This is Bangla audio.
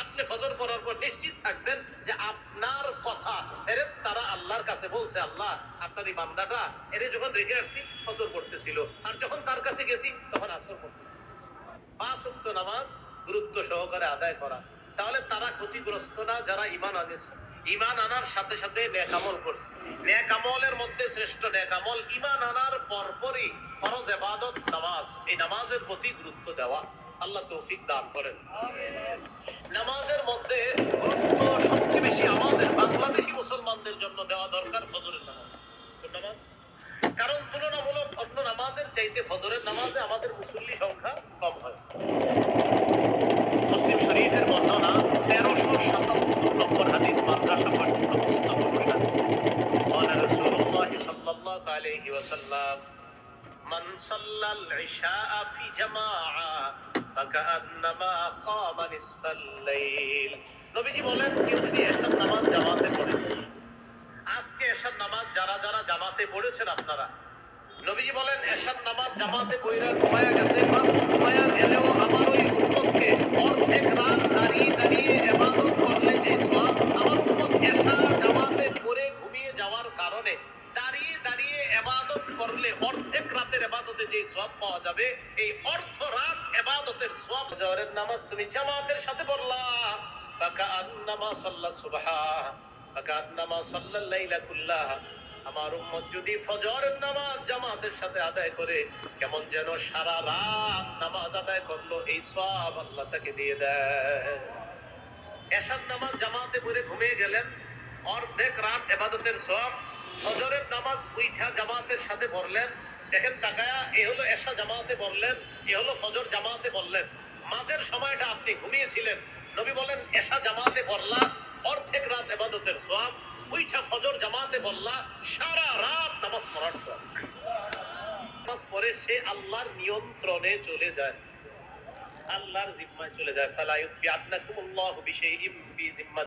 আপনি ফজর পড়ার পর নিশ্চিত থাকবেন যে আপনার কথা ফেরেশতারা আল্লাহর কাছে বলছে, আল্লাহ আপনার এই বান্দাটা এর যখন রেখে আসছি ফজর পড়তেছিল, আর যখন তার কাছে গেছি তখন আসর পড়তেছিল। 5 ওয়াক্ত নামাজ গুরুত্ব সহকারে আদায় করা। তাহলে তারা ক্ষতিগ্রস্ত না যারা ঈমান আনেছে। ঈমান আনার সাথে সাথে নেক আমল করছে। নেক আমলের মধ্যে শ্রেষ্ঠ নেক আমল ঈমান আনার পরপরই ফরজ ইবাদত নামাজ। এই নামাজের প্রতি গুরুত্ব দেওয়া। আল্লাহ তৌফিক দান করেন। আমিন। নামাজের মধ্যে গুরুত্ব সবচেয়ে বেশি আমাদের বাংলাদেশী মুসলমানদের জন্য দেওয়া দরকার ফজরের নামাজ। কোন নামাজ? কারণ তুলনামূলক অন্য নামাজের চাইতে ফজরের নামাজে আমাদের মুসল্লি সংখ্যা কম হয়। মুসলিম শরীফের বর্ণনা 1377 নম্বর হাদিস, মাদ্রাসা পাঠ্যপুস্তক অনুসারে قال رسول الله صلى الله عليه وسلم من صلى العشاء في جماعة فكأنما قام نصف الليل। নবীজি বলেন কেউ যদি এশার নামাজ জামাতে পড়ে, আজকে এশার নামাজ যারা যারা জামাতে পড়েছেন আপনারা, নবীজি বলেন এশার নামাজ জামাতে পড়া ঘুমায়া গেছে, বাস ঘুমায়া গেলেও আমার ওই উম্মতকে অর্ধেক রাত দাঁড়িয়ে দাঁড়িয়ে ইবাদত করলে যে সওয়াব, আমার উম্মত এশা জামাতে পড়ে ঘুমিয়ে যাওয়ার কারণে দাঁড়িয়ে দাঁড়িয়ে ইবাদত করলে অর্ধেক রাতের ইবাদতে যে সওয়াব পাওয়া যাবে, এই অর্ধ রাত ইবাদতের সওয়াব। ফজরের নামাজ তুমি জামাতের সাথে পড়লা, ফাকান্নামা সাল্লা সুবহা ফাকান্নামা সাল্লাল লাইলা কুল্লাহা। আমার উম্মত যদি ফজরের নামাজ জামাতের সাথে আদায় করে কেমন যেন সারা রাত নামাজ আদায় করলো, এই সওয়াব আল্লাহ তাকে দিয়ে দেয়। এশার নামাজ জামাতে পড়ে ঘুমিয়ে গেলেন, অর্ধেক রাত ইবাদতের সওয়াব। ফজরের নামাজ উইঠা জামাতের সাথে পড়লেন, দেখেন তাকায়া এ হলো এশা জামাতে পড়লেন, এ হলো ফজর জামাতে পড়লেন। মাঝের সময়টা আপনি ঘুমিয়েছিলেন, নবী বলেন এশা জামাতে পড়লা অর্ধেক রাত ইবাদতের সওয়াব, উইঠা ফজর জামাতে পড়লা সারা রাত নামাজ পড়ার সওয়াব। নামাজ পড়ে সে আল্লাহর নিয়ন্ত্রণে চলে যায়, আল্লাহর জিম্মায় চলে যায়। ফালা ইউবিআদনাকুমুল্লাহু বিশাইইম বি জিম্মাতি